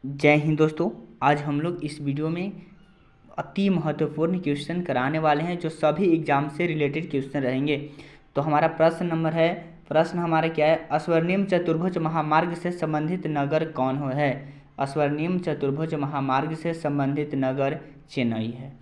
जय हिंद दोस्तों। आज हम लोग इस वीडियो में अति महत्वपूर्ण क्वेश्चन कराने वाले हैं जो सभी एग्जाम से रिलेटेड क्वेश्चन रहेंगे। तो हमारा प्रश्न हमारा क्या है? स्वर्णिम चतुर्भुज महामार्ग से संबंधित नगर कौन हो है? स्वर्णिम चतुर्भुज महामार्ग से संबंधित नगर चेन्नई है।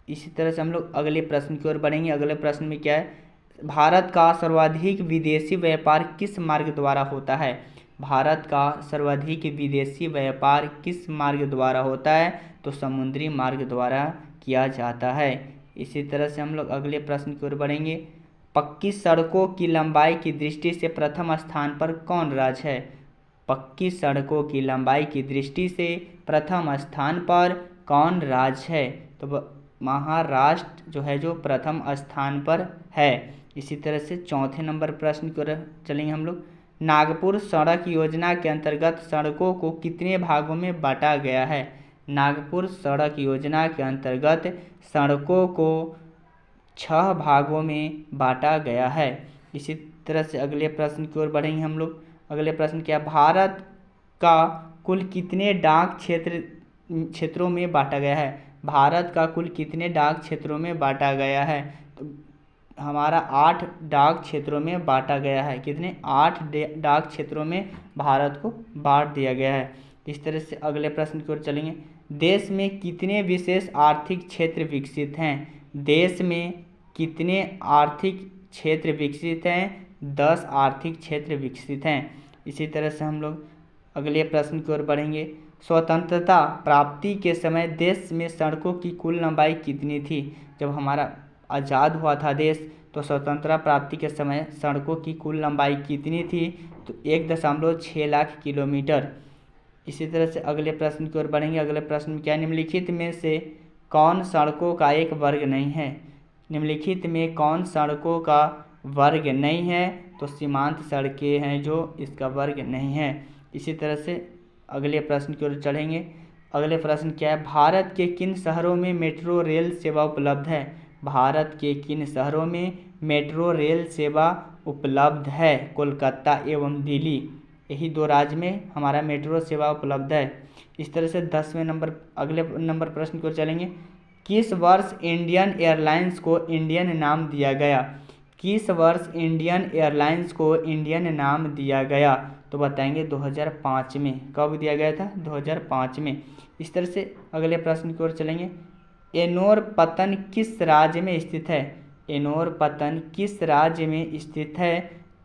इसी तरह से हम लोग अगले प्रश्न की ओर बढ़ेंगे। अगले प्रश्न में क्या है? भारत का सर्वाधिक विदेशी व्यापार किस मार्ग द्वारा होता है? भारत का सर्वाधिक विदेशी व्यापार किस मार्ग द्वारा होता है? तो समुद्री मार्ग द्वारा किया जाता है। इसी तरह से हम लोग अगले प्रश्न की ओर बढ़ेंगे। पक्की सड़कों की लंबाई की दृष्टि से प्रथम स्थान पर कौन राज्य है? पक्की सड़कों की लंबाई की दृष्टि से प्रथम स्थान पर कौन राज्य है? तो महाराष्ट्र जो है जो प्रथम स्थान पर है। इसी तरह से चौथे नंबर प्रश्न की ओर चलेंगे हम लोग। नागपुर सड़क योजना के अंतर्गत सड़कों को कितने भागों में बांटा गया है? नागपुर सड़क योजना के अंतर्गत सड़कों को 6 भागों में बांटा गया है। इसी तरह से अगले प्रश्न की ओर बढ़ेंगे हम लोग। अगले प्रश्न क्या? भारत का कुल कितने डाक क्षेत्रों में बांटा गया है? भारत का कुल कितने डाक क्षेत्रों में बांटा गया है? तो हमारा 8 डाक क्षेत्रों में बांटा गया है। कितने? 8 डाक क्षेत्रों में भारत को बांट दिया गया है। इस तरह से अगले प्रश्न की ओर चलेंगे। देश में कितने विशेष आर्थिक क्षेत्र विकसित हैं? देश में कितने आर्थिक क्षेत्र विकसित हैं? 10 आर्थिक क्षेत्र विकसित हैं। इसी तरह से हम लोग अगले प्रश्न की ओर बढ़ेंगे। स्वतंत्रता प्राप्ति के समय देश में सड़कों की कुल लंबाई कितनी थी? जब हमारा आज़ाद हुआ था देश तो स्वतंत्रता प्राप्ति के समय सड़कों की कुल लंबाई कितनी थी? तो 1.6 लाख किलोमीटर। इसी तरह से अगले प्रश्न की ओर बढ़ेंगे। अगले प्रश्न में क्या? निम्नलिखित में से कौन सड़कों का एक वर्ग नहीं है? निम्नलिखित में कौन सड़कों का वर्ग नहीं है? तो सीमांत सड़कें हैं जो इसका वर्ग नहीं है। इसी तरह से अगले प्रश्न की ओर चढ़ेंगे। अगले प्रश्न क्या है? भारत के किन शहरों में मेट्रो रेल सेवा उपलब्ध है? भारत के किन शहरों में मेट्रो रेल सेवा उपलब्ध है? कोलकाता एवं दिल्ली, यही 2 राज्य में हमारा मेट्रो सेवा उपलब्ध है। इस तरह से 10वें नंबर अगले नंबर प्रश्न को चलेंगे। किस वर्ष इंडियन एयरलाइंस को इंडियन नाम दिया गया? किस वर्ष इंडियन एयरलाइंस को इंडियन नाम दिया गया? तो बताएंगे 2005 में। कब दिया गया था? 2005 में। इस तरह से अगले प्रश्न की ओर चलेंगे। एनोर पतन किस राज्य में स्थित है? एनोर पतन किस राज्य में स्थित है?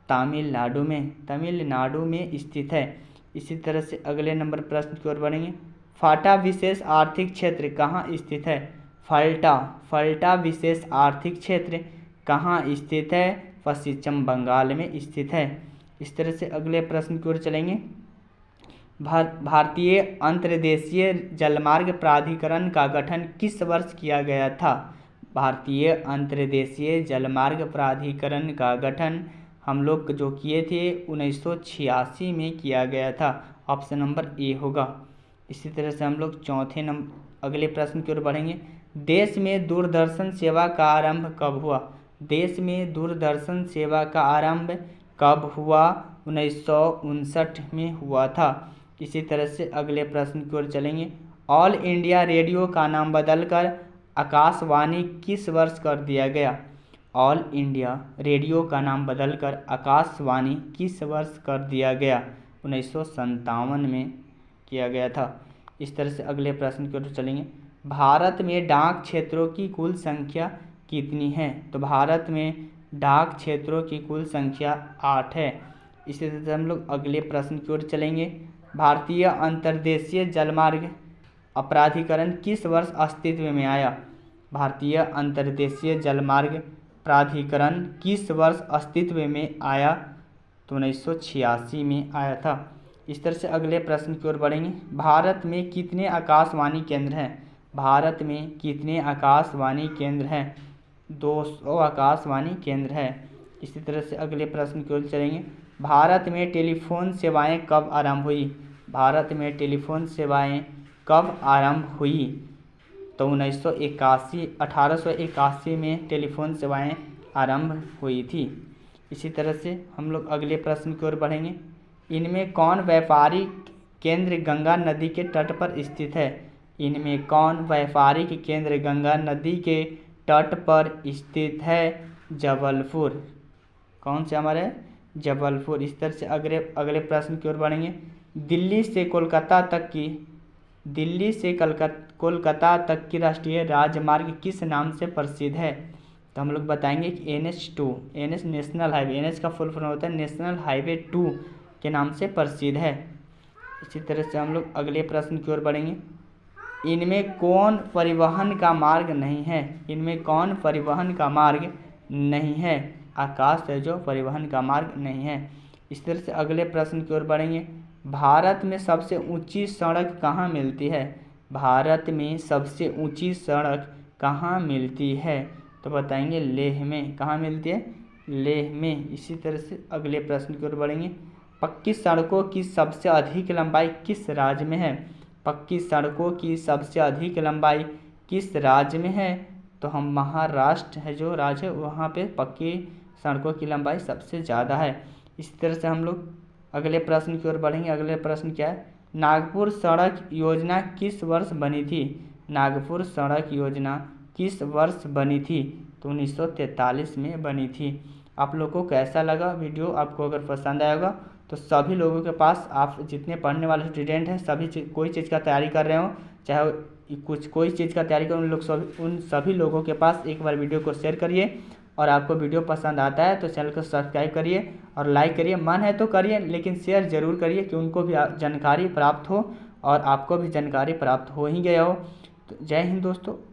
तमिलनाडु में। तमिलनाडु में स्थित है। इसी तरह से अगले नंबर प्रश्न की ओर बढ़ेंगे। फाल्टा विशेष आर्थिक क्षेत्र कहाँ स्थित है? फाल्टा विशेष आर्थिक क्षेत्र कहाँ स्थित है? पश्चिम बंगाल में स्थित है। इस तरह से अगले प्रश्न की ओर चलेंगे। भारतीय अंतर्देशीय जलमार्ग प्राधिकरण का गठन किस वर्ष किया गया था? भारतीय अंतर्देशीय जलमार्ग प्राधिकरण का गठन हम लोग जो किए थे 1986 में किया गया था। ऑप्शन नंबर ए होगा। इसी तरह से हम लोग अगले प्रश्न की ओर बढ़ेंगे। देश में दूरदर्शन सेवा का आरंभ कब हुआ? देश में दूरदर्शन सेवा का आरंभ कब हुआ? 1959 में हुआ था। इसी तरह से अगले प्रश्न की ओर चलेंगे। ऑल इंडिया रेडियो का नाम बदलकर आकाशवाणी किस वर्ष कर दिया गया? ऑल इंडिया रेडियो का नाम बदलकर आकाशवाणी किस वर्ष कर दिया गया? 1957 में किया गया था। इस तरह से अगले प्रश्न की ओर चलेंगे। भारत में डाक क्षेत्रों की कुल संख्या कितनी है? तो भारत में डाक क्षेत्रों की कुल संख्या 8 है। इसी तरह से हम लोग अगले प्रश्न की ओर चलेंगे। भारतीय अंतर्देशीय जलमार्ग प्राधिकरण किस वर्ष अस्तित्व में आया? भारतीय अंतर्देशीय जलमार्ग प्राधिकरण किस वर्ष अस्तित्व में आया? तो 1986 में आया था। इस तरह से अगले प्रश्न की ओर बढ़ेंगे। भारत में कितने आकाशवाणी केंद्र हैं? भारत में कितने आकाशवाणी केंद्र हैं? 200 आकाशवाणी केंद्र है। इसी तरह से अगले प्रश्न की ओर चलेंगे। भारत में टेलीफोन सेवाएं कब आरंभ हुई? भारत में टेलीफोन सेवाएं कब आरंभ हुई? तो 1881 में टेलीफोन सेवाएं आरंभ हुई थी। इसी तरह से हम लोग अगले प्रश्न की ओर बढ़ेंगे। इनमें कौन व्यापारिक केंद्र गंगा नदी के तट पर स्थित है? इनमें कौन व्यापारिक केंद्र गंगा नदी के तट पर स्थित है? जबलपुर। कौन से हमारे? जबलपुर। इस तरह से अगले प्रश्न की ओर बढ़ेंगे। दिल्ली से कोलकाता तक की राष्ट्रीय राजमार्ग किस नाम से प्रसिद्ध है? तो हम लोग बताएंगे कि NH2 NH national highway, NH का फुल फॉर्म होता है नेशनल हाईवे 2 के नाम से प्रसिद्ध है। इसी तरह से हम लोग अगले प्रश्न की ओर बढ़ेंगे। इनमें कौन परिवहन का मार्ग नहीं है? इनमें कौन परिवहन का मार्ग नहीं है? आकाश है जो परिवहन का मार्ग नहीं है। इस तरह से अगले प्रश्न की ओर बढ़ेंगे। भारत में सबसे ऊंची सड़क कहाँ मिलती है? भारत में सबसे ऊंची सड़क कहाँ मिलती है? तो बताएंगे लेह में। कहाँ मिलती है? लेह में। इसी तरह से अगले प्रश्न की ओर बढ़ेंगे। पक्की सड़कों की सबसे अधिक लंबाई किस राज्य में है? पक्की सड़कों की सबसे अधिक लंबाई किस राज्य में है? तो हम महाराष्ट्र है जो राज्य है, वहाँ पे पक्की सड़कों की लंबाई सबसे ज़्यादा है। इस तरह से हम लोग अगले प्रश्न की ओर बढ़ेंगे। अगले प्रश्न क्या है? नागपुर सड़क योजना किस वर्ष बनी थी? नागपुर सड़क योजना किस वर्ष बनी थी? तो 1943 में बनी थी। आप लोगों को कैसा लगा वीडियो? आपको अगर पसंद आया होगा तो सभी लोगों के पास, आप जितने पढ़ने वाले स्टूडेंट हैं, सभी कोई चीज़ का तैयारी कर रहे हो, चाहे कोई चीज़ का तैयारी करें, उन सभी लोगों के पास एक बार वीडियो को शेयर करिए। और आपको वीडियो पसंद आता है तो चैनल को सब्सक्राइब करिए और लाइक करिए। मन है तो करिए, लेकिन शेयर ज़रूर करिए कि उनको भी जानकारी प्राप्त हो और आपको भी जानकारी प्राप्त हो ही गया हो। तो जय हिंद दोस्तों।